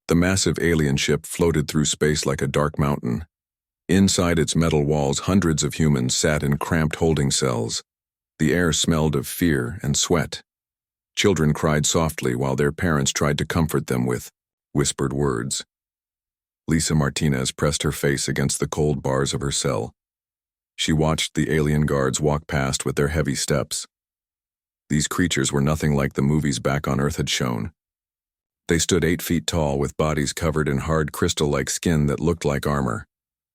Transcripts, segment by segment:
The massive alien ship floated through space like a dark mountain. Inside its metal walls, hundreds of humans sat in cramped holding cells. The air smelled of fear and sweat. Children cried softly while their parents tried to comfort them with whispered words. Lisa Martinez pressed her face against the cold bars of her cell. She watched the alien guards walk past with their heavy steps. These creatures were nothing like the movies back on Earth had shown. They stood 8 feet tall with bodies covered in hard crystal-like skin that looked like armor.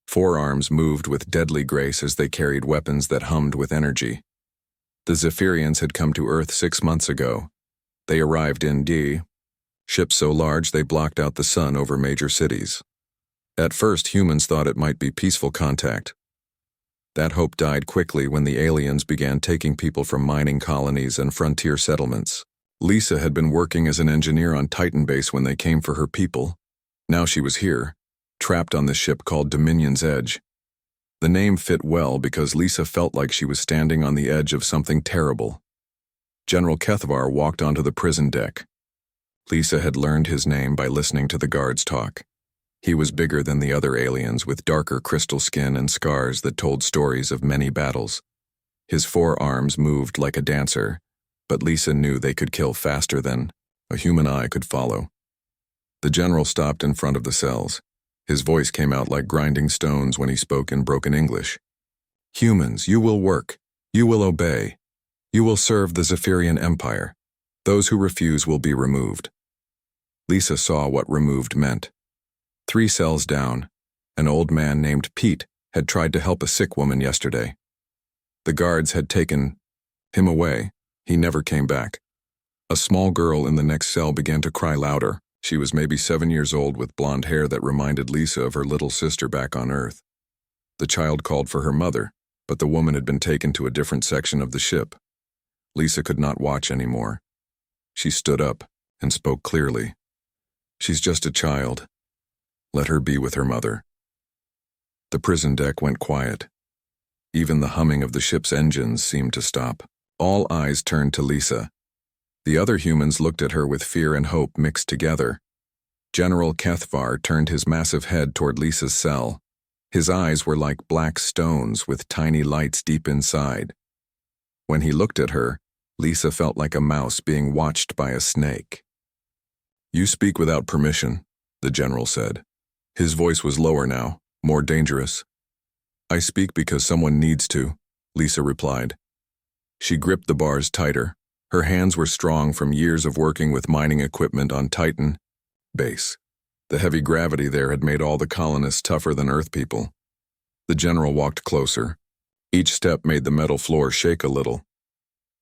Forearms moved with deadly grace as they carried weapons that hummed with energy. The Zephyrians had come to Earth 6 months ago. They arrived in ships so large they blocked out the sun over major cities. At first, humans thought it might be peaceful contact. That hope died quickly when the aliens began taking people from mining colonies and frontier settlements. Lisa had been working as an engineer on Titan Base when they came for her people. Now she was here, trapped on the ship called Dominion's Edge. The name fit well because Lisa felt like she was standing on the edge of something terrible. General Kethvar walked onto the prison deck. Lisa had learned his name by listening to the guards talk. He was bigger than the other aliens with darker crystal skin and scars that told stories of many battles. His forearms moved like a dancer, but Lisa knew they could kill faster than a human eye could follow. The general stopped in front of the cells. His voice came out like grinding stones when he spoke in broken English. "Humans, you will work. You will obey. You will serve the Zephyrian Empire. Those who refuse will be removed." Lisa saw what removed meant. 3 cells down, an old man named Pete had tried to help a sick woman yesterday. The guards had taken him away. He never came back. A small girl in the next cell began to cry louder. She was maybe 7 years old with blonde hair that reminded Lisa of her little sister back on Earth. The child called for her mother, but the woman had been taken to a different section of the ship. Lisa could not watch anymore. She stood up and spoke clearly. "She's just a child. Let her be with her mother." The prison deck went quiet. Even the humming of the ship's engines seemed to stop. All eyes turned to Lisa. The other humans looked at her with fear and hope mixed together. General Kethvar turned his massive head toward Lisa's cell. His eyes were like black stones with tiny lights deep inside. When he looked at her, Lisa felt like a mouse being watched by a snake. "You speak without permission," the general said. His voice was lower now, more dangerous. "I speak because someone needs to," Lisa replied. She gripped the bars tighter. Her hands were strong from years of working with mining equipment on Titan Base. The heavy gravity there had made all the colonists tougher than Earth people. The general walked closer. Each step made the metal floor shake a little.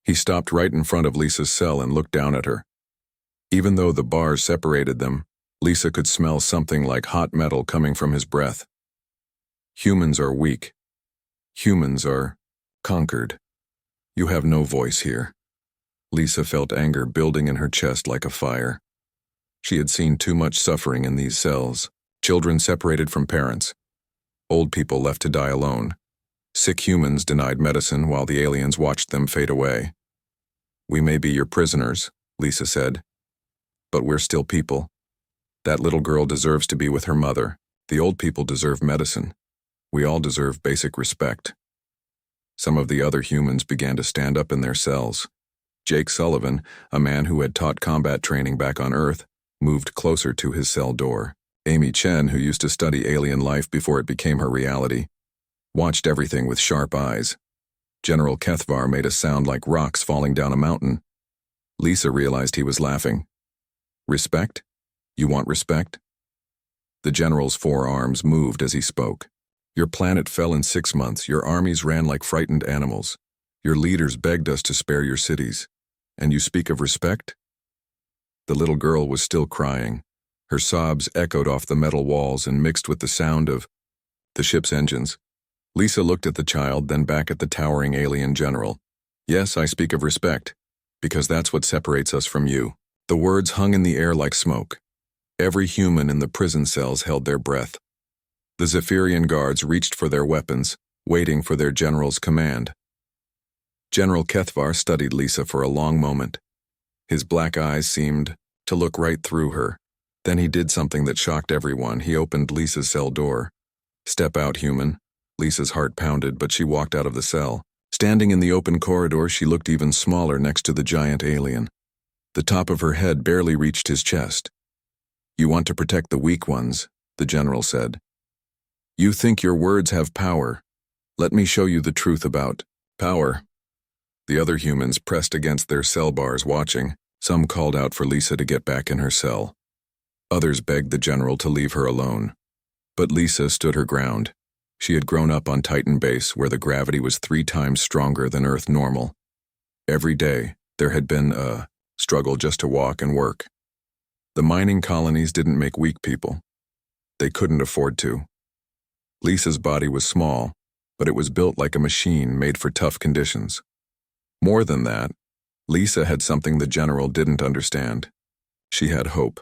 He stopped right in front of Lisa's cell and looked down at her. Even though the bars separated them, Lisa could smell something like hot metal coming from his breath. "Humans are weak. Humans are conquered. You have no voice here." Lisa felt anger building in her chest like a fire. She had seen too much suffering in these cells. Children separated from parents. Old people left to die alone. Sick humans denied medicine while the aliens watched them fade away. "We may be your prisoners," Lisa said, "but we're still people. That little girl deserves to be with her mother. The old people deserve medicine. We all deserve basic respect." Some of the other humans began to stand up in their cells. Jake Sullivan, a man who had taught combat training back on Earth, moved closer to his cell door. Amy Chen, who used to study alien life before it became her reality, watched everything with sharp eyes. General Kethvar made a sound like rocks falling down a mountain. Lisa realized he was laughing. "Respect? You want respect?" The general's forearms moved as he spoke. "Your planet fell in 6 months. Your armies ran like frightened animals. Your leaders begged us to spare your cities. And you speak of respect?" The little girl was still crying. Her sobs echoed off the metal walls and mixed with the sound of the ship's engines. Lisa looked at the child, then back at the towering alien general. "Yes, I speak of respect, because that's what separates us from you." The words hung in the air like smoke. Every human in the prison cells held their breath. The Zephyrian guards reached for their weapons, waiting for their general's command. General Kethvar studied Lisa for a long moment. His black eyes seemed to look right through her. Then he did something that shocked everyone. He opened Lisa's cell door. "Step out, human." Lisa's heart pounded, but she walked out of the cell. Standing in the open corridor, she looked even smaller next to the giant alien. The top of her head barely reached his chest. "You want to protect the weak ones," the general said. "You think your words have power. Let me show you the truth about power." The other humans pressed against their cell bars watching. Some called out for Lisa to get back in her cell. Others begged the general to leave her alone. But Lisa stood her ground. She had grown up on Titan Base, where the gravity was 3 times stronger than Earth normal. Every day, there had been a struggle just to walk and work. The mining colonies didn't make weak people. They couldn't afford to. Lisa's body was small, but it was built like a machine made for tough conditions. More than that, Lisa had something the general didn't understand. She had hope.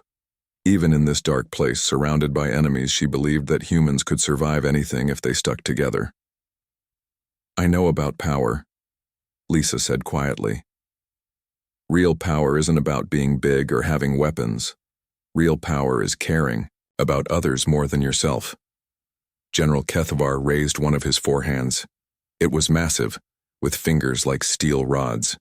Even in this dark place, surrounded by enemies, she believed that humans could survive anything if they stuck together. "I know about power," Lisa said quietly. "Real power isn't about being big or having weapons. Real power is caring about others more than yourself." General Kethvar raised one of his forehands. It was massive, with fingers like steel rods.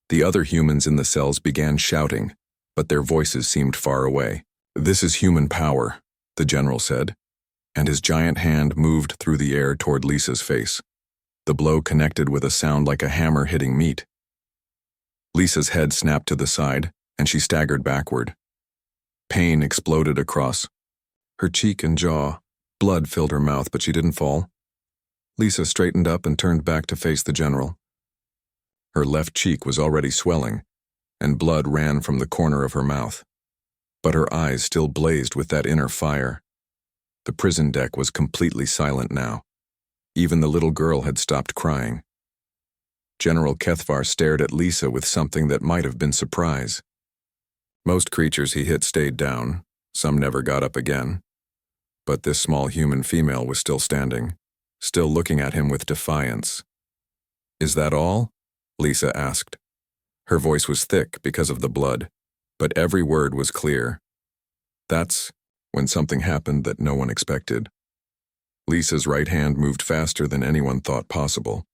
The other humans in the cells began shouting, but their voices seemed far away. "This is human power," the general said, and his giant hand moved through the air toward Lisa's face. The blow connected with a sound like a hammer hitting meat. Lisa's head snapped to the side, and she staggered backward. Pain exploded across her cheek and jaw. Blood filled her mouth, but she didn't fall. Lisa straightened up and turned back to face the general. Her left cheek was already swelling, and blood ran from the corner of her mouth. But her eyes still blazed with that inner fire. The prison deck was completely silent now. Even the little girl had stopped crying. General Kethvar stared at Lisa with something that might have been surprise. Most creatures he hit stayed down. Some never got up again. But this small human female was still standing, still looking at him with defiance. "Is that all?" Lisa asked. Her voice was thick because of the blood, but every word was clear. That's when something happened that no one expected. Lisa's right hand moved faster than anyone thought possible.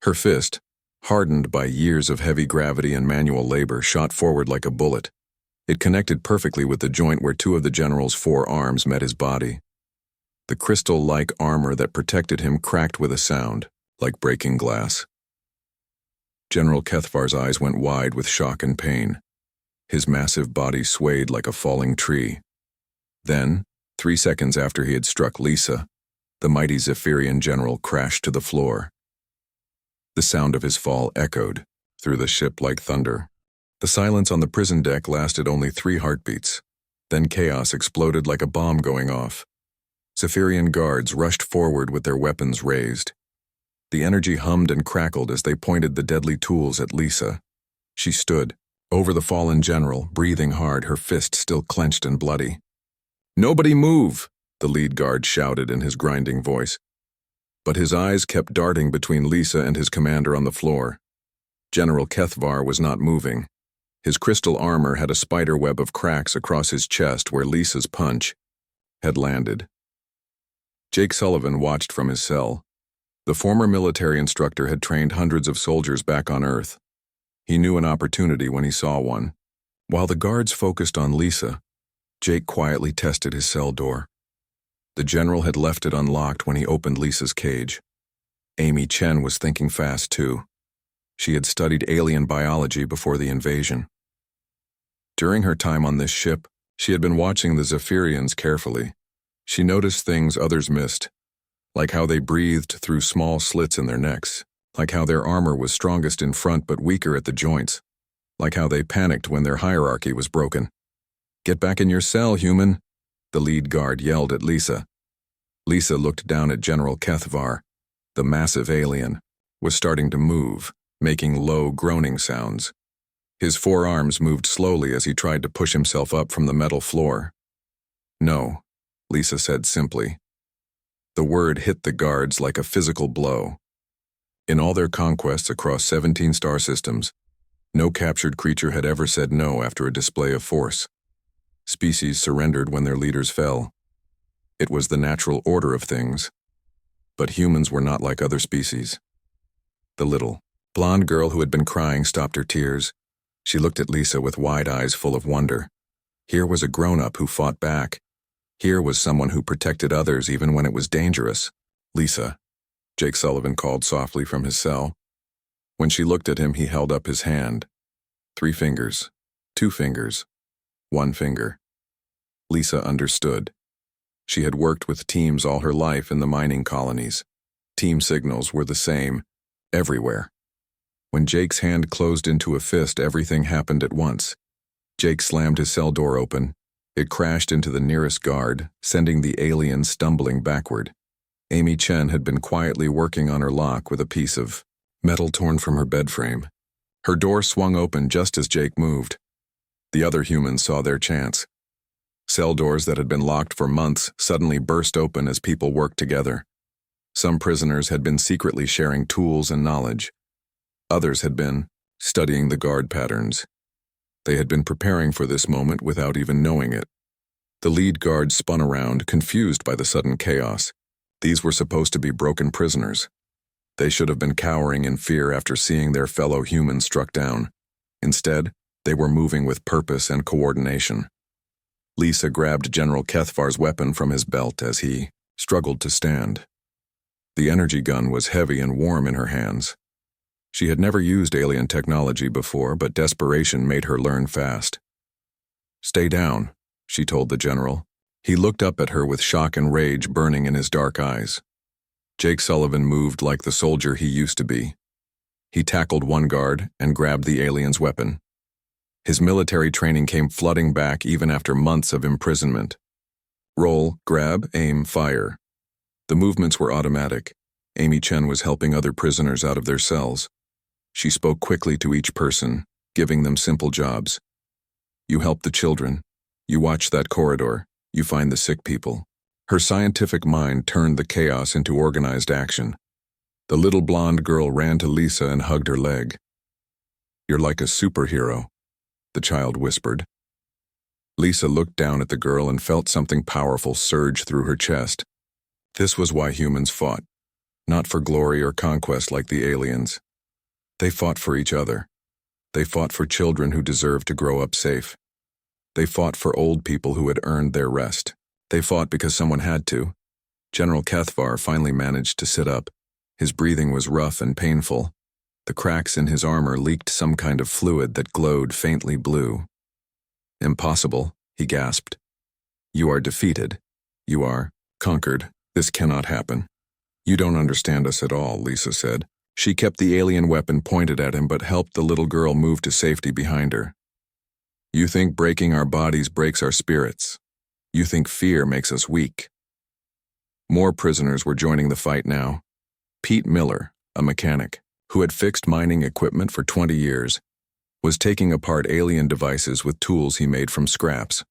Her fist, hardened by years of heavy gravity and manual labor, shot forward like a bullet. It connected perfectly with the joint where 2 of the general's 4 arms met his body. The crystal-like armor that protected him cracked with a sound, like breaking glass. General Kethvar's eyes went wide with shock and pain. His massive body swayed like a falling tree. Then, 3 seconds after he had struck Lisa, the mighty Zephyrian general crashed to the floor. The sound of his fall echoed through the ship like thunder. The silence on the prison deck lasted only 3 heartbeats. Then chaos exploded like a bomb going off. Zephyrian guards rushed forward with their weapons raised. The energy hummed and crackled as they pointed the deadly tools at Lisa. She stood, over the fallen general, breathing hard, her fist still clenched and bloody. "Nobody move!" the lead guard shouted in his grinding voice. But his eyes kept darting between Lisa and his commander on the floor. General Kethvar was not moving. His crystal armor had a spider web of cracks across his chest where Lisa's punch had landed. Jake Sullivan watched from his cell. The former military instructor had trained hundreds of soldiers back on Earth. He knew an opportunity when he saw one. While the guards focused on Lisa, Jake quietly tested his cell door. The general had left it unlocked when he opened Lisa's cage. Amy Chen was thinking fast too. She had studied alien biology before the invasion. During her time on this ship, she had been watching the Zephyrians carefully. She noticed things others missed, like how they breathed through small slits in their necks, like how their armor was strongest in front but weaker at the joints, like how they panicked when their hierarchy was broken. "Get back in your cell, human," the lead guard yelled at Lisa. Lisa looked down at General Kethvar. The massive alien was starting to move, making low groaning sounds. His 4 arms moved slowly as he tried to push himself up from the metal floor. "No," Lisa said simply. The word hit the guards like a physical blow. In all their conquests across 17 star systems, no captured creature had ever said no after a display of force. Species surrendered when their leaders fell. It was the natural order of things. But humans were not like other species. The little, blonde girl who had been crying stopped her tears. She looked at Lisa with wide eyes full of wonder. Here was a grown-up who fought back. Here was someone who protected others even when it was dangerous. "Lisa," Jake Sullivan called softly from his cell. When she looked at him, he held up his hand. 3 fingers, 2 fingers, 1 finger. Lisa understood. She had worked with teams all her life in the mining colonies. Team signals were the same, everywhere. When Jake's hand closed into a fist, everything happened at once. Jake slammed his cell door open. It crashed into the nearest guard, sending the alien stumbling backward. Amy Chen had been quietly working on her lock with a piece of metal torn from her bed frame. Her door swung open just as Jake moved. The other humans saw their chance. Cell doors that had been locked for months suddenly burst open as people worked together. Some prisoners had been secretly sharing tools and knowledge. Others had been studying the guard patterns. They had been preparing for this moment without even knowing it. The lead guard spun around, confused by the sudden chaos. These were supposed to be broken prisoners. They should have been cowering in fear after seeing their fellow humans struck down. Instead, they were moving with purpose and coordination. Lisa grabbed General Kethvar's weapon from his belt as he struggled to stand. The energy gun was heavy and warm in her hands. She had never used alien technology before, but desperation made her learn fast. "Stay down," she told the general. He looked up at her with shock and rage burning in his dark eyes. Jake Sullivan moved like the soldier he used to be. He tackled one guard and grabbed the alien's weapon. His military training came flooding back even after months of imprisonment. Roll, grab, aim, fire. The movements were automatic. Amy Chen was helping other prisoners out of their cells. She spoke quickly to each person, giving them simple jobs. "You help the children. You watch that corridor. You find the sick people." Her scientific mind turned the chaos into organized action. The little blonde girl ran to Lisa and hugged her leg. "You're like a superhero," the child whispered. Lisa looked down at the girl and felt something powerful surge through her chest. This was why humans fought. Not for glory or conquest like the aliens. They fought for each other. They fought for children who deserved to grow up safe. They fought for old people who had earned their rest. They fought because someone had to. General Kethvar finally managed to sit up. His breathing was rough and painful. The cracks in his armor leaked some kind of fluid that glowed faintly blue. "Impossible," he gasped. "You are defeated. You are conquered. This cannot happen." "You don't understand us at all," Lisa said. She kept the alien weapon pointed at him but helped the little girl move to safety behind her. "You think breaking our bodies breaks our spirits. You think fear makes us weak." More prisoners were joining the fight now. Pete Miller, a mechanic, who had fixed mining equipment for 20 years, was taking apart alien devices with tools he made from scraps.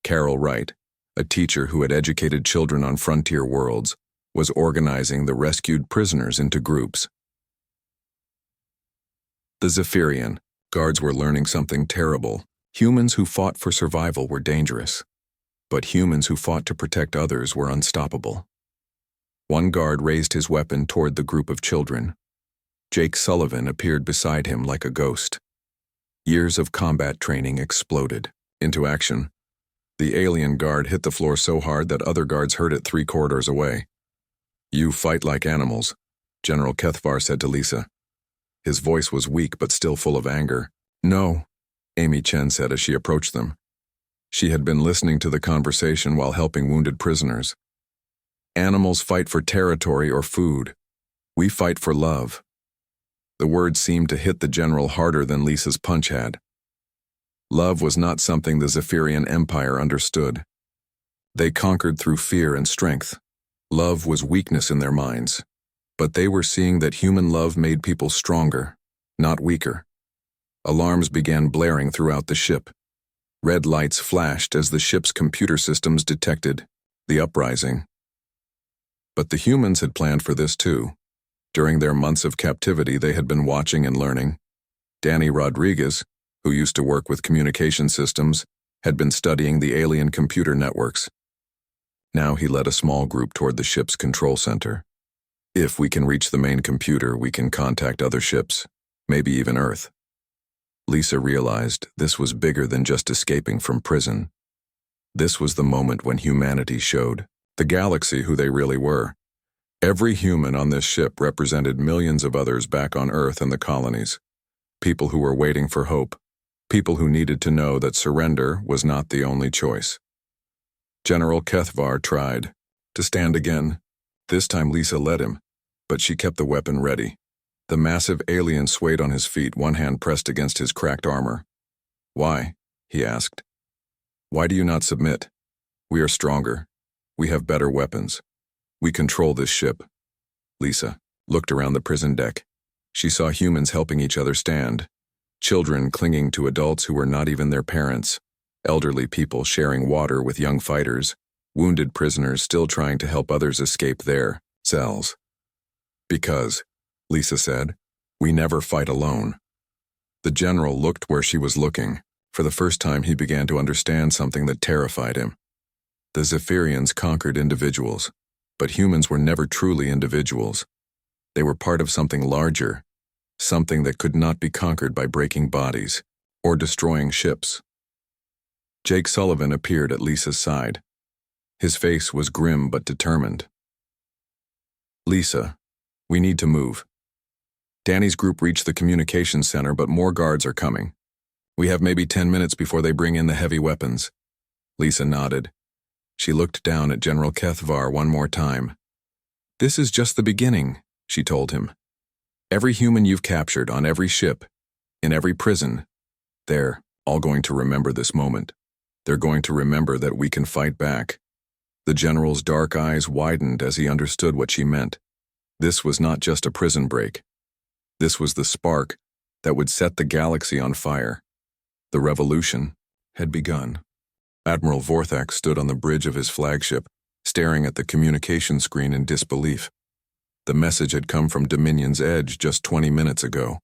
Carol Wright, a teacher who had educated children on frontier worlds, was organizing the rescued prisoners into groups. The Zephyrian guards were learning something terrible. Humans who fought for survival were dangerous, but humans who fought to protect others were unstoppable. One guard raised his weapon toward the group of children. Jake Sullivan appeared beside him like a ghost. Years of combat training exploded into action. The alien guard hit the floor so hard that other guards heard it 3 corridors away. "You fight like animals," General Kethvar said to Lisa. His voice was weak but still full of anger. "No," Amy Chen said as she approached them. She had been listening to the conversation while helping wounded prisoners. "Animals fight for territory or food. We fight for love." The words seemed to hit the general harder than Lisa's punch had. Love was not something the Zephyrian Empire understood. They conquered through fear and strength. Love was weakness in their minds. But they were seeing that human love made people stronger, not weaker. Alarms began blaring throughout the ship. Red lights flashed as the ship's computer systems detected the uprising. But the humans had planned for this too. During their months of captivity, they had been watching and learning. Danny Rodriguez, who used to work with communication systems, had been studying the alien computer networks. Now he led a small group toward the ship's control center. If we can reach the main computer, we can contact other ships, maybe even Earth. Lisa realized this was bigger than just escaping from prison. This was the moment when humanity showed the galaxy who they really were. Every human on this ship represented millions of others back on Earth and the colonies. People who were waiting for hope. People who needed to know that surrender was not the only choice. General Kethvar tried to stand again. This time Lisa led him, but she kept the weapon ready. The massive alien swayed on his feet, one hand pressed against his cracked armor. "Why?" he asked. "Why do you not submit? We are stronger. We have better weapons. We control this ship." Lisa looked around the prison deck. She saw humans helping each other stand, children clinging to adults who were not even their parents, elderly people sharing water with young fighters, wounded prisoners still trying to help others escape their cells. "Because," Lisa said, "we never fight alone." The general looked where she was looking. For the first time he began to understand something that terrified him. The Zephyrians conquered individuals, but humans were never truly individuals. They were part of something larger, something that could not be conquered by breaking bodies or destroying ships. Jake Sullivan appeared at Lisa's side. His face was grim but determined. "Lisa, we need to move. Danny's group reached the communications center, but more guards are coming. We have maybe 10 minutes before they bring in the heavy weapons." Lisa nodded. She looked down at General Kethvar one more time. "This is just the beginning," she told him. "Every human you've captured on every ship, in every prison, they're all going to remember this moment. They're going to remember that we can fight back." The general's dark eyes widened as he understood what she meant. This was not just a prison break. This was the spark that would set the galaxy on fire. The revolution had begun. Admiral Vorthak stood on the bridge of his flagship, staring at the communication screen in disbelief. The message had come from Dominion's Edge just 20 minutes ago.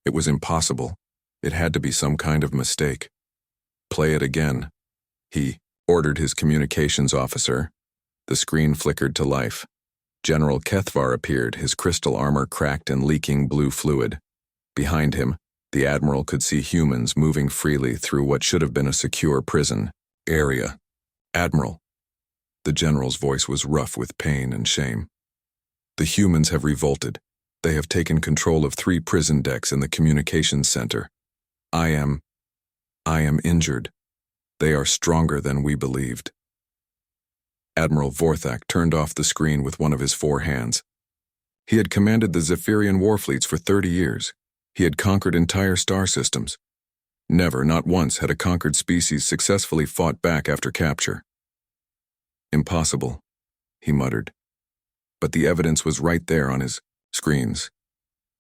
It was impossible. It had to be some kind of mistake. "Play it again," he ordered his communications officer. The screen flickered to life. General Kethvar appeared, his crystal armor cracked and leaking blue fluid. Behind him, the admiral could see humans moving freely through what should have been a secure prison area. "Admiral." The general's voice was rough with pain and shame. "The humans have revolted. They have taken control of 3 prison decks in the communications center. I am injured. They are stronger than we believed." Admiral Vorthak turned off the screen with one of his 4 hands. He had commanded the Zephyrian warfleets for 30 years. He had conquered entire star systems. Never, not once, had a conquered species successfully fought back after capture. "Impossible," he muttered. But the evidence was right there on his screens.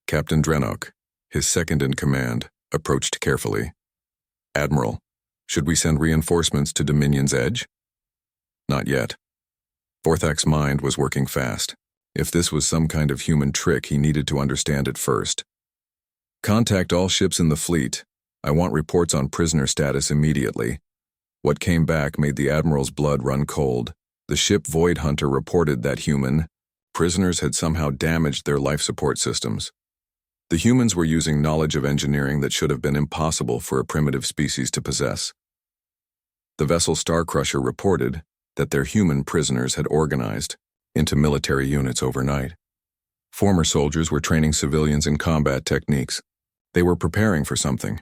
Captain Drenok, his second in command, approached carefully. "Admiral, should we send reinforcements to Dominion's Edge?" "Not yet." Vorthak's mind was working fast. If this was some kind of human trick, he needed to understand it first. "Contact all ships in the fleet. I want reports on prisoner status immediately." What came back made the admiral's blood run cold. The ship Void Hunter reported that human prisoners had somehow damaged their life support systems. The humans were using knowledge of engineering that should have been impossible for a primitive species to possess. The vessel Starcrusher reported that their human prisoners had organized into military units overnight. Former soldiers were training civilians in combat techniques. They were preparing for something.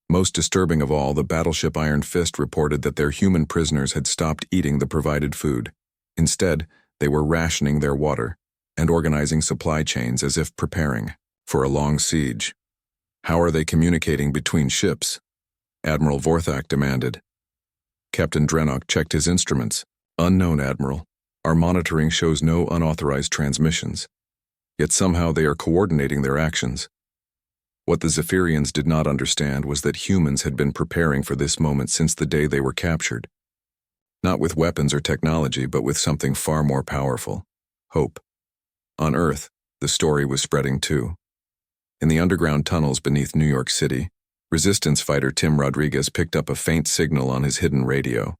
Most disturbing of all, the battleship Iron Fist reported that their human prisoners had stopped eating the provided food. Instead, they were rationing their water and organizing supply chains as if preparing for a long siege. "How are they communicating between ships?" Admiral Vorthak demanded. Captain Drenok checked his instruments. "Unknown, Admiral. Our monitoring shows no unauthorized transmissions. Yet somehow they are coordinating their actions." What the Zephyrians did not understand was that humans had been preparing for this moment since the day they were captured. Not with weapons or technology, but with something far more powerful: hope. On Earth, the story was spreading too. In the underground tunnels beneath New York City, Resistance fighter Tim Rodriguez picked up a faint signal on his hidden radio.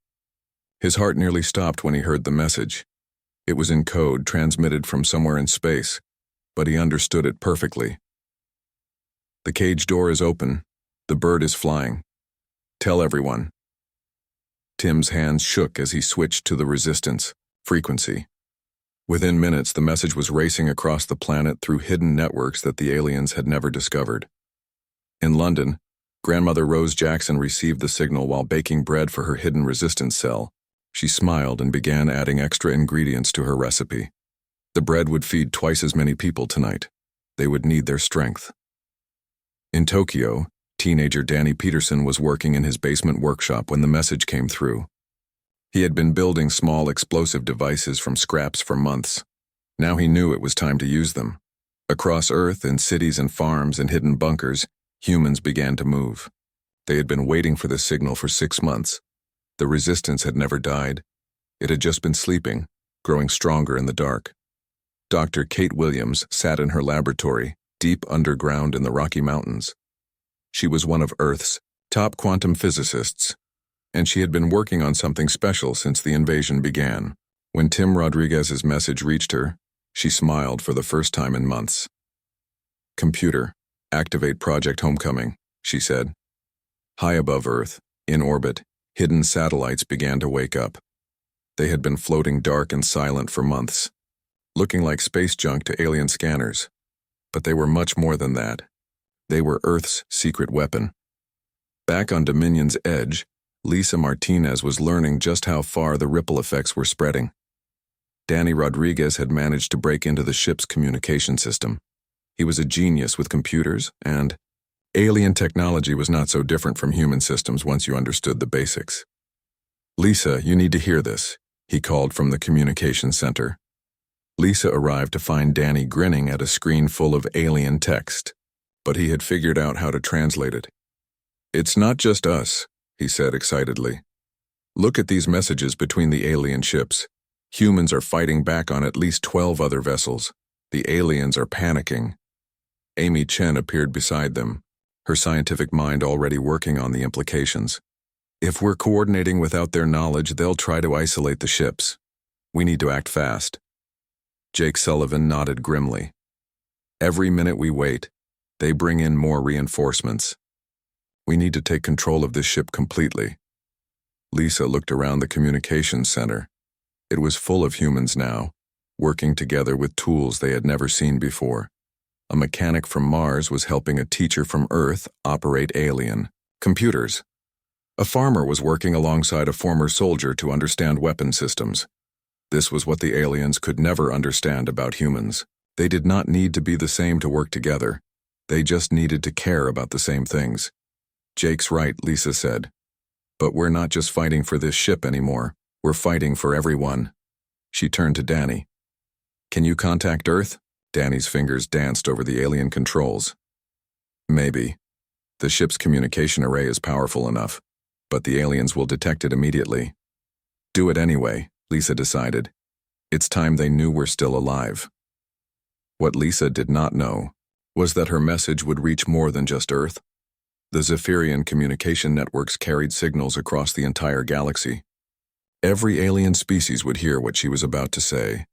His heart nearly stopped when he heard the message. It was in code transmitted from somewhere in space, but he understood it perfectly. The cage door is open. The bird is flying. Tell everyone. Tim's hands shook as he switched to the resistance frequency. Within minutes, the message was racing across the planet through hidden networks that the aliens had never discovered. In London, Grandmother Rose Jackson received the signal while baking bread for her hidden resistance cell. She smiled and began adding extra ingredients to her recipe. The bread would feed twice as many people tonight. They would need their strength. In Tokyo, teenager Danny Peterson was working in his basement workshop when the message came through. He had been building small explosive devices from scraps for months. Now he knew it was time to use them. Across Earth, in cities and farms and hidden bunkers, humans began to move. They had been waiting for the signal for 6 months. The resistance had never died. It had just been sleeping, growing stronger in the dark. Dr. Kate Williams sat in her laboratory, deep underground in the Rocky Mountains. She was one of Earth's top quantum physicists, and she had been working on something special since the invasion began. When Tim Rodriguez's message reached her, she smiled for the first time in months. "Computer, activate Project Homecoming," she said. High above Earth, in orbit, hidden satellites began to wake up. They had been floating dark and silent for months, looking like space junk to alien scanners. But they were much more than that. They were Earth's secret weapon. Back on Dominion's edge, Lisa Martinez was learning just how far the ripple effects were spreading. Danny Rodriguez had managed to break into the ship's communication system. He was a genius with computers, and alien technology was not so different from human systems once you understood the basics. "Lisa, you need to hear this," he called from the communication center. Lisa arrived to find Danny grinning at a screen full of alien text, but he had figured out how to translate it. "It's not just us," he said excitedly. "Look at these messages between the alien ships. Humans are fighting back on at least 12 other vessels. The aliens are panicking." Amy Chen appeared beside them, her scientific mind already working on the implications. "If we're coordinating without their knowledge, they'll try to isolate the ships. We need to act fast." Jake Sullivan nodded grimly. "Every minute we wait, they bring in more reinforcements. We need to take control of this ship completely." Lisa looked around the communications center. It was full of humans now, working together with tools they had never seen before. A mechanic from Mars was helping a teacher from Earth operate alien computers. A farmer was working alongside a former soldier to understand weapon systems. This was what the aliens could never understand about humans. They did not need to be the same to work together. They just needed to care about the same things. "Jake's right," Lisa said. "But we're not just fighting for this ship anymore. We're fighting for everyone." She turned to Danny. "Can you contact Earth?" Danny's fingers danced over the alien controls. "Maybe. The ship's communication array is powerful enough, but the aliens will detect it immediately." "Do it anyway," Lisa decided. "It's time they knew we're still alive." What Lisa did not know was that her message would reach more than just Earth. The Zephyrian communication networks carried signals across the entire galaxy. Every alien species would hear what she was about to say.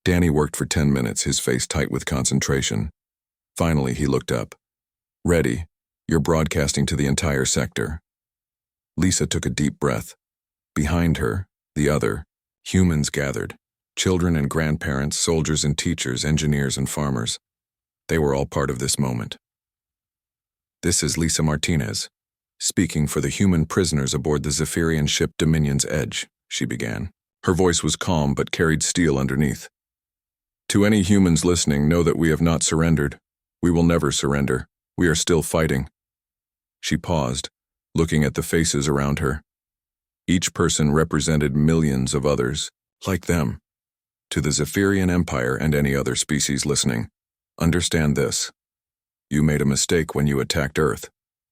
Danny worked for 10 minutes, his face tight with concentration. Finally, he looked up. "Ready. You're broadcasting to the entire sector." Lisa took a deep breath. Behind her, the other, humans gathered. Children and grandparents, soldiers and teachers, engineers and farmers. They were all part of this moment. "This is Lisa Martinez, speaking for the human prisoners aboard the Zephyrian ship Dominion's Edge," she began. Her voice was calm but carried steel underneath. "To any humans listening, know that we have not surrendered. We will never surrender. We are still fighting." She paused, looking at the faces around her. Each person represented millions of others, like them. To the Zephyrian Empire and any other species listening, understand this. You made a mistake when you attacked Earth.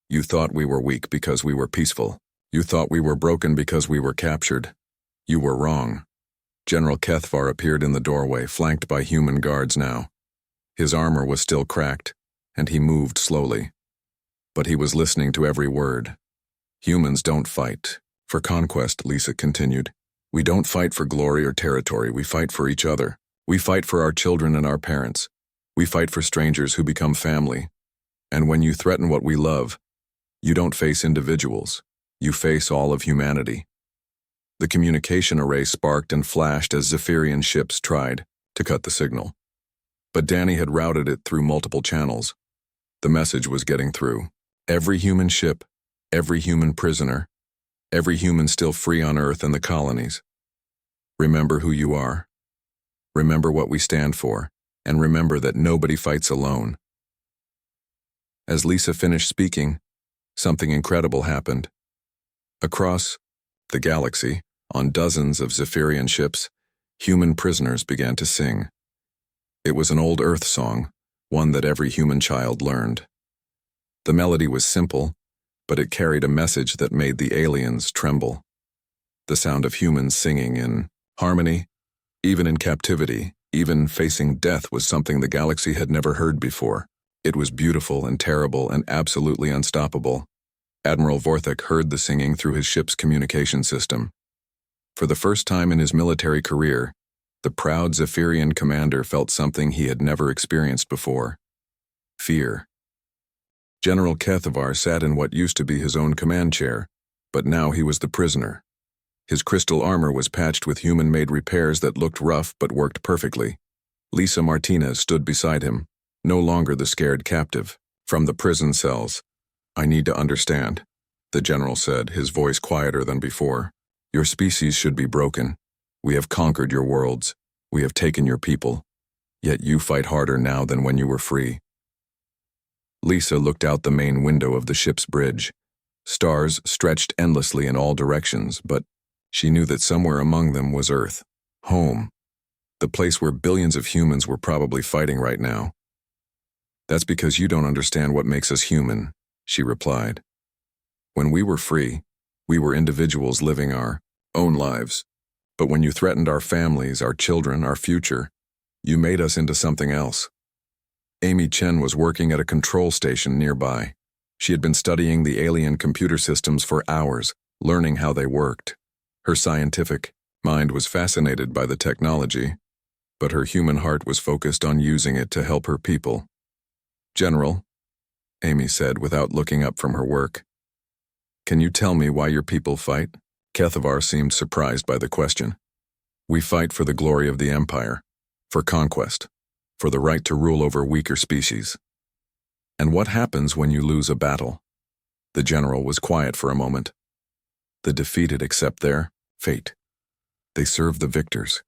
You thought we were weak because we were peaceful. You thought we were broken because we were captured. You were wrong. General Kethvar appeared in the doorway, flanked by human guards now. His armor was still cracked, and he moved slowly. But he was listening to every word. Humans don't fight for conquest, Lisa continued. We don't fight for glory or territory, we fight for each other. We fight for our children and our parents. We fight for strangers who become family. And when you threaten what we love, you don't face individuals, you face all of humanity. The communication array sparked and flashed as Zephyrian ships tried to cut the signal. But Danny had routed it through multiple channels. The message was getting through. Every human ship, every human prisoner, every human still free on Earth and the colonies. Remember who you are. Remember what we stand for, and remember that nobody fights alone. As Lisa finished speaking, something incredible happened. Across the galaxy, on dozens of Zephyrian ships, human prisoners began to sing. It was an old Earth song, one that every human child learned. The melody was simple, but it carried a message that made the aliens tremble. The sound of humans singing in harmony, even in captivity, even facing death, was something the galaxy had never heard before. It was beautiful and terrible and absolutely unstoppable. Admiral Vorthek heard the singing through his ship's communication system. For the first time in his military career, the proud Zephyrian commander felt something he had never experienced before: fear. General Kethavar sat in what used to be his own command chair, but now he was the prisoner. His crystal armor was patched with human-made repairs that looked rough but worked perfectly. Lisa Martinez stood beside him, no longer the scared captive. From the prison cells, "I need to understand," the general said, his voice quieter than before. "Your species should be broken. We have conquered your worlds. We have taken your people. Yet you fight harder now than when you were free." Lisa looked out the main window of the ship's bridge. Stars stretched endlessly in all directions, but she knew that somewhere among them was Earth, home, the place where billions of humans were probably fighting right now. "That's because you don't understand what makes us human," she replied. "When we were free, we were individuals living our own lives. But when you threatened our families, our children, our future, you made us into something else." Amy Chen was working at a control station nearby. She had been studying the alien computer systems for hours, learning how they worked. Her scientific mind was fascinated by the technology, but her human heart was focused on using it to help her people. "General," Amy said without looking up from her work, "can you tell me why your people fight?" Kethavar seemed surprised by the question. "We fight for the glory of the Empire, for conquest, for the right to rule over weaker species." "And what happens when you lose a battle?" The general was quiet for a moment. "The defeated accept their fate. They serve the victors.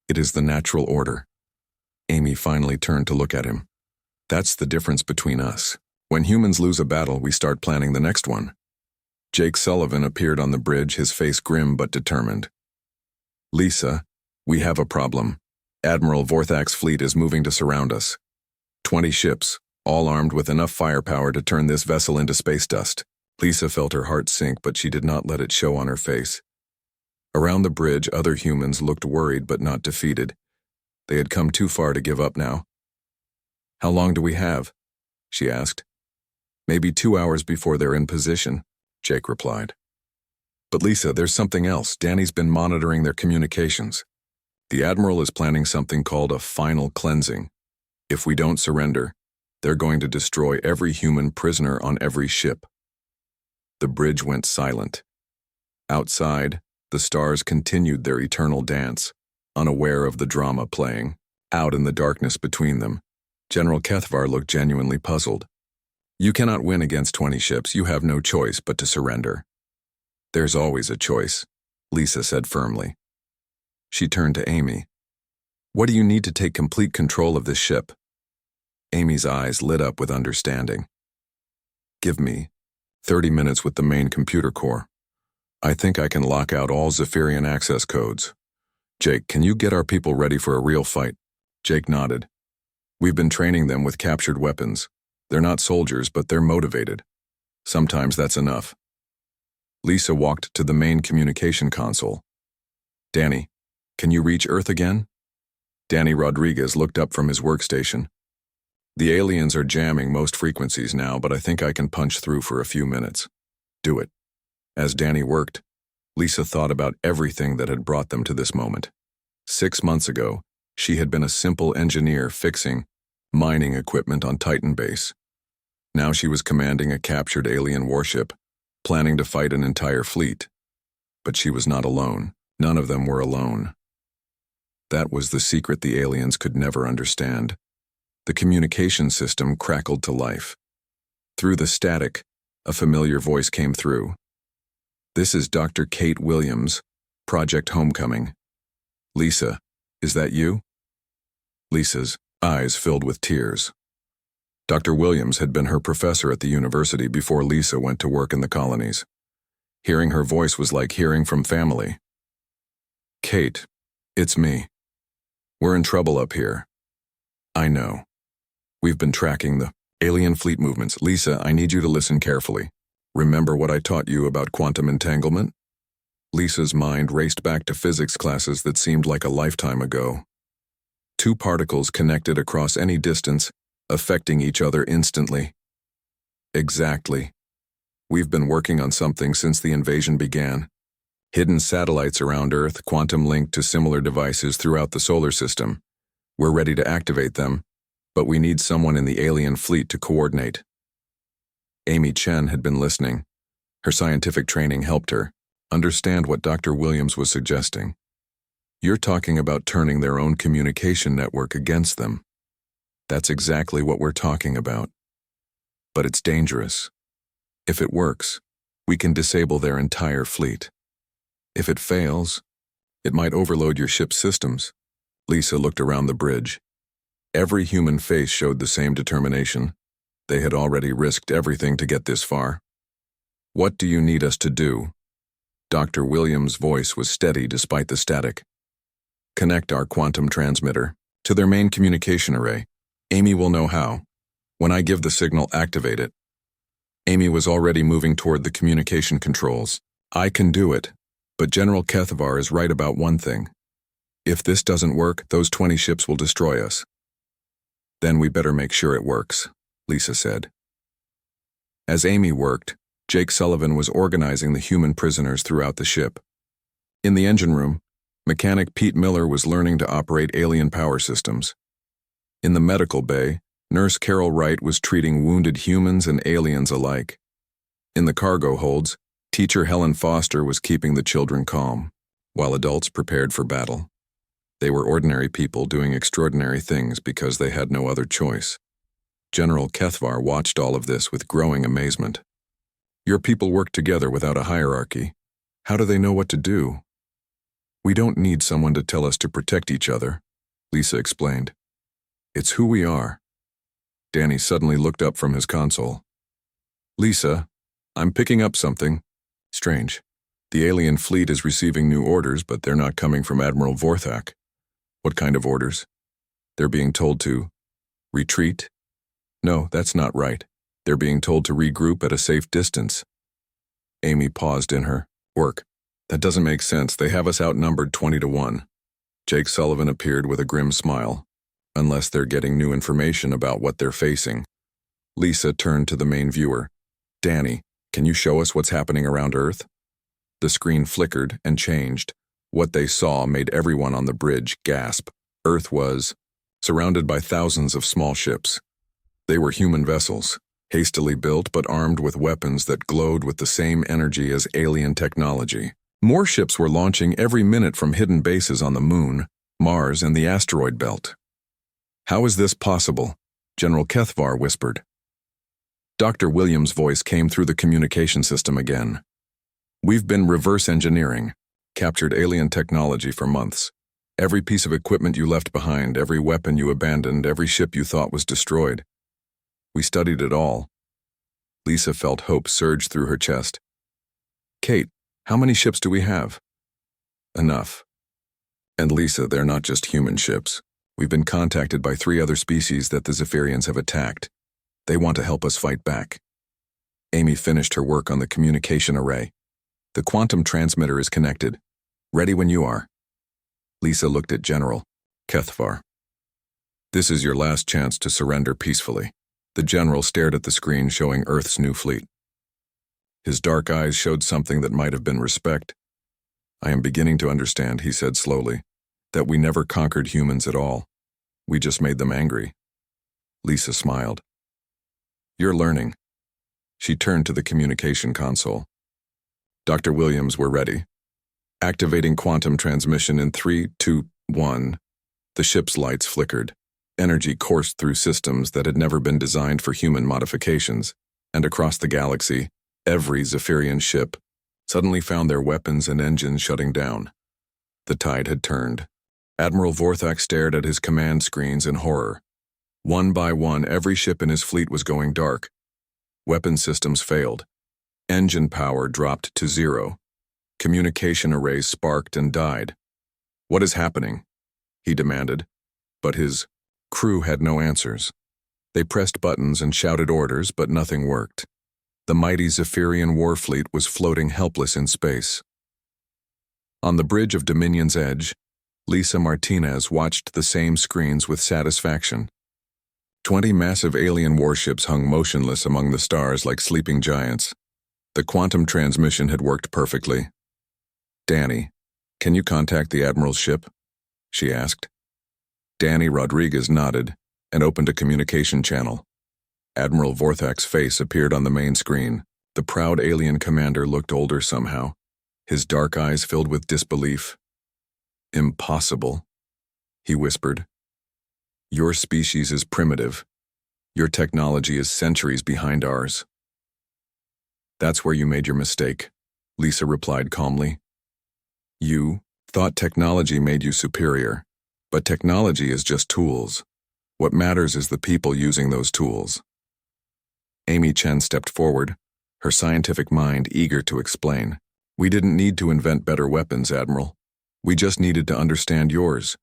It is the natural order." Amy finally turned to look at him. "That's the difference between us. When humans lose a battle, we start planning the next one." Jake Sullivan appeared on the bridge, his face grim but determined. "Lisa, we have a problem. Admiral Vorthak's fleet is moving to surround us. 20 ships, all armed with enough firepower to turn this vessel into space dust." Lisa felt her heart sink, but she did not let it show on her face. Around the bridge, other humans looked worried but not defeated. They had come too far to give up now. "How long do we have?" she asked. "Maybe 2 hours before they're in position," Jake replied. "But Lisa, there's something else. Danny's been monitoring their communications. The Admiral is planning something called a final cleansing. If we don't surrender, they're going to destroy every human prisoner on every ship." The bridge went silent. Outside, the stars continued their eternal dance, unaware of the drama playing out in the darkness between them. General Kethavar looked genuinely puzzled. "You cannot win against 20 ships. You have no choice but to surrender." "There's always a choice," Lisa said firmly. She turned to Amy. "What do you need to take complete control of this ship?" Amy's eyes lit up with understanding. "Give me 30 minutes with the main computer core. I think I can lock out all Zephyrian access codes. Jake, can you get our people ready for a real fight?" Jake nodded. "We've been training them with captured weapons. They're not soldiers, but they're motivated. Sometimes that's enough." Lisa walked to the main communication console. "Danny, can you reach Earth again?" Danny Rodriguez looked up from his workstation. The aliens are jamming most frequencies now, but I think I can punch through for a few minutes. Do it. As Danny worked, Lisa thought about everything that had brought them to this moment. 6 months ago, she had been a simple engineer fixing mining equipment on Titan Base. Now she was commanding a captured alien warship, planning to fight an entire fleet. But she was not alone. None of them were alone. That was the secret the aliens could never understand. The communication system crackled to life. Through the static, a familiar voice came through. "This is Dr. Kate Williams, Project Homecoming." "Lisa, is that you?" Lisa's eyes filled with tears. Dr. Williams had been her professor at the university before Lisa went to work in the colonies. Hearing her voice was like hearing from family. "Kate, it's me. We're in trouble up here." "I know. We've been tracking the alien fleet movements. Lisa, I need you to listen carefully. Remember what I taught you about quantum entanglement?" Lisa's mind raced back to physics classes that seemed like a lifetime ago. Two particles connected across any distance, affecting each other instantly. Exactly. We've been working on something since the invasion began. Hidden satellites around Earth, quantum linked to similar devices throughout the solar system. We're ready to activate them, but we need someone in the alien fleet to coordinate. Amy Chen had been listening. Her scientific training helped her understand what Dr. Williams was suggesting. "You're talking about turning their own communication network against them." "That's exactly what we're talking about. But it's dangerous. If it works, we can disable their entire fleet. If it fails, it might overload your ship's systems." Lisa looked around the bridge. Every human face showed the same determination. They had already risked everything to get this far. "What do you need us to do?" Dr. Williams' voice was steady despite the static. "Connect our quantum transmitter to their main communication array. Amy will know how. When I give the signal, activate it." Amy was already moving toward the communication controls. "I can do it, but General Kethvar is right about one thing. If this doesn't work, those 20 ships will destroy us." "Then we better make sure it works," Lisa said. As Amy worked, Jake Sullivan was organizing the human prisoners throughout the ship. In the engine room, mechanic Pete Miller was learning to operate alien power systems. In the medical bay, Nurse Carol Wright was treating wounded humans and aliens alike. In the cargo holds, teacher Helen Foster was keeping the children calm, while adults prepared for battle. They were ordinary people doing extraordinary things because they had no other choice. General Kethvar watched all of this with growing amazement. "Your people work together without a hierarchy. How do they know what to do?" "We don't need someone to tell us to protect each other," Lisa explained. "It's who we are." Danny suddenly looked up from his console. "Lisa, I'm picking up something strange. The alien fleet is receiving new orders, but they're not coming from Admiral Vorthak." "What kind of orders?" "They're being told to retreat." "No, that's not right. They're being told to regroup at a safe distance." Amy paused in her work. "That doesn't make sense. They have us outnumbered 20-1. Jake Sullivan appeared with a grim smile. "Unless they're getting new information about what they're facing." Lisa turned to the main viewer. "Danny, can you show us what's happening around Earth?" The screen flickered and changed. What they saw made everyone on the bridge gasp. Earth was surrounded by thousands of small ships. They were human vessels, hastily built but armed with weapons that glowed with the same energy as alien technology. More ships were launching every minute from hidden bases on the Moon, Mars, and the asteroid belt. "How is this possible?" General Kethvar whispered. Dr. Williams' voice came through the communication system again. "We've been reverse engineering, captured alien technology for months. Every piece of equipment you left behind, every weapon you abandoned, every ship you thought was destroyed. We studied it all." Lisa felt hope surge through her chest. "Kate, how many ships do we have?" "Enough. And Lisa, they're not just human ships. We've been contacted by 3 other species that the Zephyrians have attacked. They want to help us fight back." Amy finished her work on the communication array. "The quantum transmitter is connected. Ready when you are." Lisa looked at General Kethvar. This is your last chance to surrender peacefully. The general stared at the screen showing Earth's new fleet. His dark eyes showed something that might have been respect. I am beginning to understand, he said slowly, that we never conquered humans at all. We just made them angry. Lisa smiled. You're learning. She turned to the communication console. Dr. Williams, we're ready. Activating quantum transmission in 3, 2, 1. The ship's lights flickered. Energy coursed through systems that had never been designed for human modifications, and across the galaxy, every Zephyrian ship suddenly found their weapons and engines shutting down. The tide had turned. Admiral Vorthak stared at his command screens in horror. One by one, every ship in his fleet was going dark. Weapon systems failed. Engine power dropped to 0. Communication arrays sparked and died. What is happening? He demanded, but his crew had no answers. They pressed buttons and shouted orders, but nothing worked. The mighty Zephyrian war fleet was floating helpless in space. On the bridge of Dominion's edge, Lisa Martinez watched the same screens with satisfaction. 20 massive alien warships hung motionless among the stars like sleeping giants. The quantum transmission had worked perfectly. Danny, can you contact the Admiral's ship? She asked. Danny Rodriguez nodded and opened a communication channel. Admiral Vorthak's face appeared on the main screen. The proud alien commander looked older somehow, his dark eyes filled with disbelief. Impossible, he whispered. Your species is primitive. Your technology is centuries behind ours. That's where you made your mistake, Lisa replied calmly. You thought technology made you superior, but technology is just tools. What matters is the people using those tools. Amy Chen stepped forward, her scientific mind eager to explain. We didn't need to invent better weapons, Admiral. We just needed to understand yours.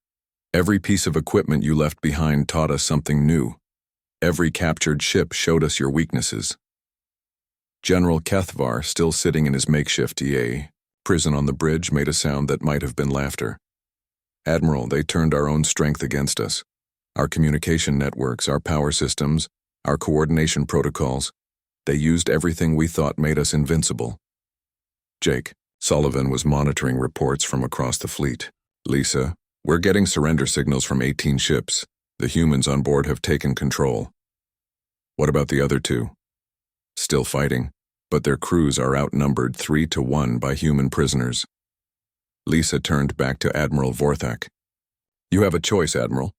Every piece of equipment you left behind taught us something new. Every captured ship showed us your weaknesses. General Kethvar, still sitting in his makeshift prison on the bridge, made a sound that might have been laughter. Admiral, they turned our own strength against us. Our communication networks, our power systems, our coordination protocols. They used everything we thought made us invincible. Jake, Sullivan was monitoring reports from across the fleet. Lisa, we're getting surrender signals from 18 ships. The humans on board have taken control. What about the other 2? Still fighting, but their crews are outnumbered 3 to 1 by human prisoners. Lisa turned back to Admiral Vorthak. You have a choice, Admiral.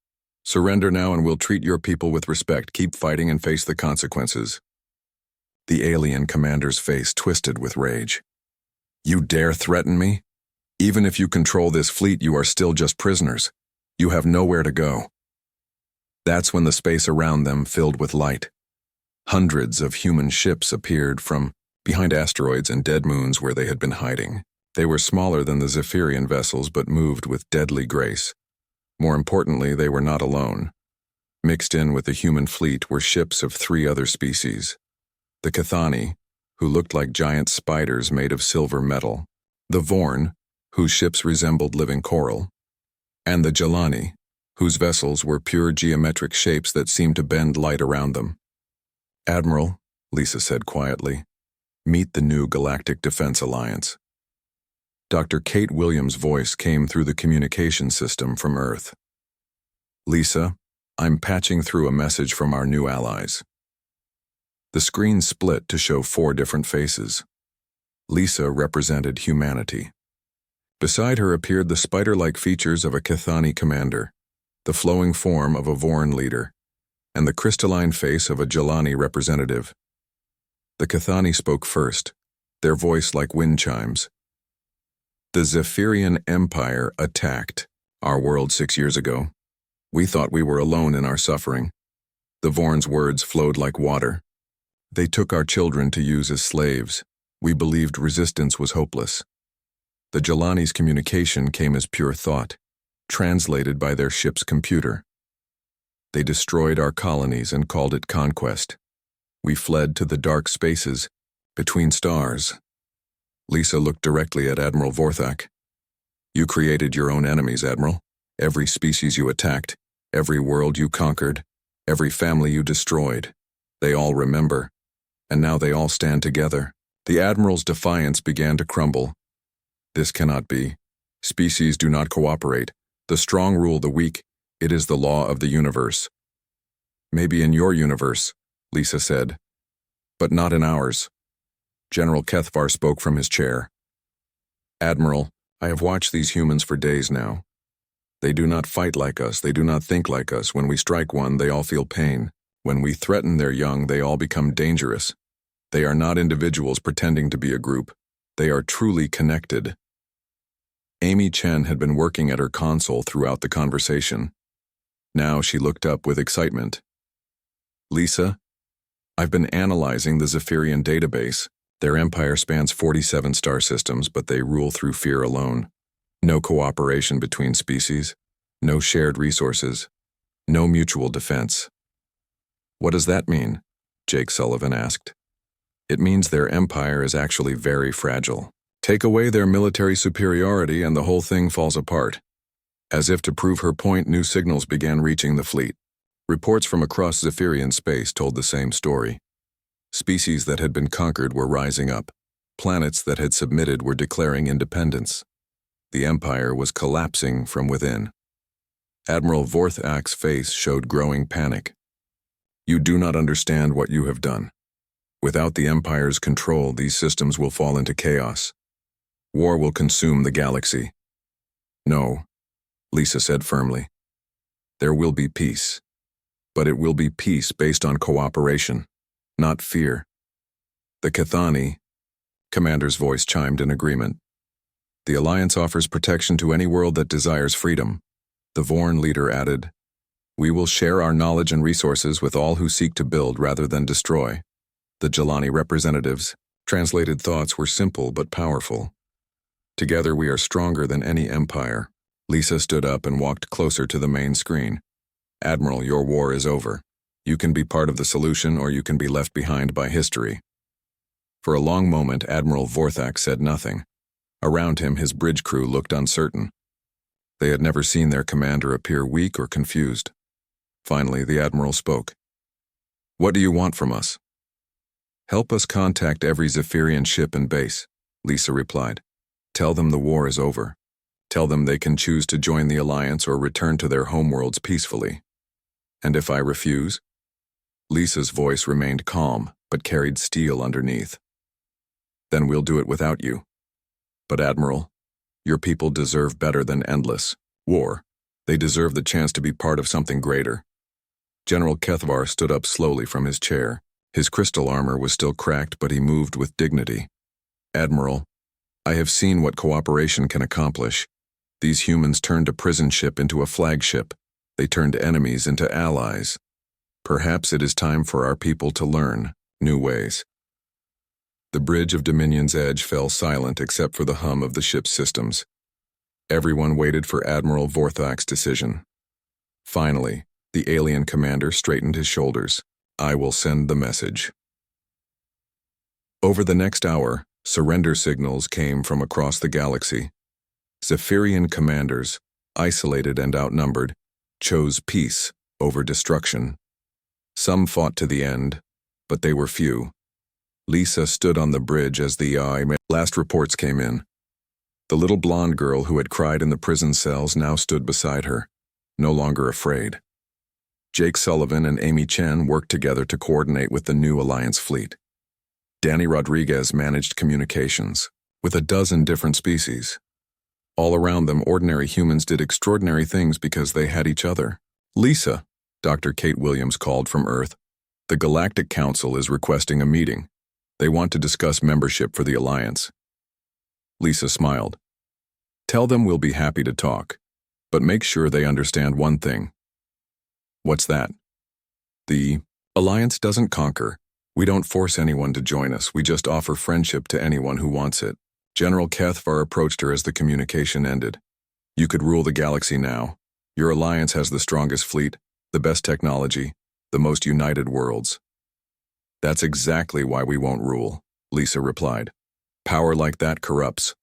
Surrender now and we'll treat your people with respect. Keep fighting and face the consequences. The alien commander's face twisted with rage. You dare threaten me? Even if you control this fleet, you are still just prisoners. You have nowhere to go. That's when the space around them filled with light. Hundreds of human ships appeared from behind asteroids and dead moons where they had been hiding. They were smaller than the Zephyrian vessels but moved with deadly grace. More importantly, they were not alone. Mixed in with the human fleet were ships of 3 other species. The Cathani, who looked like giant spiders made of silver metal. The Vorn, whose ships resembled living coral. And the Jelani, whose vessels were pure geometric shapes that seemed to bend light around them. Admiral, Lisa said quietly, meet the new Galactic Defense Alliance. Dr. Kate Williams' voice came through the communication system from Earth. Lisa, I'm patching through a message from our new allies. The screen split to show 4 different faces. Lisa represented humanity. Beside her appeared the spider-like features of a Cathani commander, the flowing form of a Vorn leader, and the crystalline face of a Jelani representative. The Cathani spoke first, their voice like wind chimes. The Zephyrian Empire attacked our world 6 years ago. We thought we were alone in our suffering. The Vorn's words flowed like water. They took our children to use as slaves. We believed resistance was hopeless. The Jelani's communication came as pure thought, translated by their ship's computer. They destroyed our colonies and called it conquest. We fled to the dark spaces, between stars. Lisa looked directly at Admiral Vorthak. You created your own enemies, Admiral. Every species you attacked, Every world you conquered, every family you destroyed. They all remember, and now they all stand together. The Admiral's defiance began to crumble. This cannot be. Species do not cooperate. The strong rule the weak. It is the law of the universe. Maybe in your universe, Lisa said, but not in ours. General Kethvar spoke from his chair. Admiral, I have watched these humans for days now. They do not fight like us, they do not think like us. When we strike one, they all feel pain. When we threaten their young, they all become dangerous. They are not individuals pretending to be a group. They are truly connected. Amy Chen had been working at her console throughout the conversation. Now she looked up with excitement. Lisa, I've been analyzing the Zephyrian database. Their empire spans 47 star systems, but they rule through fear alone. No cooperation between species, no shared resources, no mutual defense. What does that mean? Jake Sullivan asked. It means their empire is actually very fragile. Take away their military superiority and the whole thing falls apart. As if to prove her point, new signals began reaching the fleet. Reports from across Zephyrian space told the same story. Species that had been conquered were rising up. Planets that had submitted were declaring independence. The empire was collapsing from within. Admiral Vorthak's face showed growing panic. You do not understand what you have done. Without the Empire's control, these systems will fall into chaos. War will consume the galaxy. No, Lisa said firmly. There will be peace. But it will be peace based on cooperation, not fear. The Cathani, Commander's voice chimed in agreement. The Alliance offers protection to any world that desires freedom. The Vorn leader added, we will share our knowledge and resources with all who seek to build rather than destroy. The Jelani representatives' translated thoughts were simple but powerful. Together we are stronger than any empire. Lisa stood up and walked closer to the main screen. Admiral, your war is over. You can be part of the solution or you can be left behind by history. For a long moment, Admiral Vorthak said nothing. Around him, his bridge crew looked uncertain. They had never seen their commander appear weak or confused. Finally, the Admiral spoke. What do you want from us? Help us contact every Zephyrian ship and base, Lisa replied. Tell them the war is over. Tell them they can choose to join the Alliance or return to their homeworlds peacefully. And if I refuse? Lisa's voice remained calm, but carried steel underneath. Then we'll do it without you. But Admiral, your people deserve better than endless war. They deserve the chance to be part of something greater. General Kethvar stood up slowly from his chair. His crystal armor was still cracked, but he moved with dignity. Admiral, I have seen what cooperation can accomplish. These humans turned a prison ship into a flagship. They turned enemies into allies. Perhaps it is time for our people to learn new ways. The bridge of Dominion's edge fell silent except for the hum of the ship's systems. Everyone waited for Admiral Vorthak's decision. Finally, the alien commander straightened his shoulders. I will send the message. Over the next hour, surrender signals came from across the galaxy. Zephyrian commanders, isolated and outnumbered, chose peace over destruction. Some fought to the end, but they were few. Lisa stood on the bridge as the last reports came in. The little blonde girl who had cried in the prison cells now stood beside her, no longer afraid. Jake Sullivan and Amy Chen worked together to coordinate with the new Alliance fleet. Danny Rodriguez managed communications with a dozen different species. All around them, ordinary humans did extraordinary things because they had each other. Lisa, Dr. Kate Williams called from Earth. The Galactic Council is requesting a meeting. They want to discuss membership for the Alliance. Lisa smiled. Tell them we'll be happy to talk, but make sure they understand one thing. What's that? The Alliance doesn't conquer. We don't force anyone to join us. We just offer friendship to anyone who wants it. General Kethvar approached her as the communication ended. You could rule the galaxy now. Your Alliance has the strongest fleet, the best technology, the most united worlds. That's exactly why we won't rule, Lisa replied. Power like that corrupts.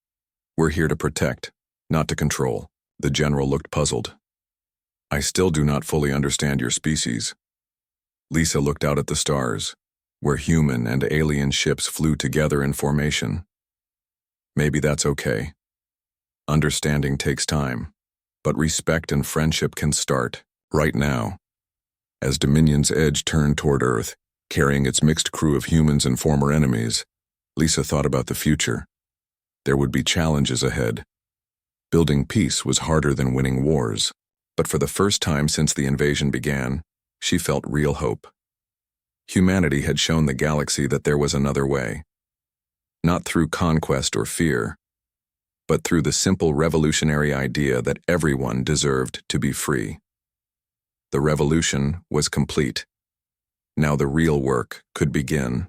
We're here to protect, not to control. The general looked puzzled. I still do not fully understand your species. Lisa looked out at the stars, where human and alien ships flew together in formation. Maybe that's okay. Understanding takes time, but respect and friendship can start right now. As Dominion's edge turned toward Earth, carrying its mixed crew of humans and former enemies, Lisa thought about the future. There would be challenges ahead. Building peace was harder than winning wars, but for the first time since the invasion began, she felt real hope. Humanity had shown the galaxy that there was another way. Not through conquest or fear, but through the simple revolutionary idea that everyone deserved to be free. The revolution was complete. Now the real work could begin.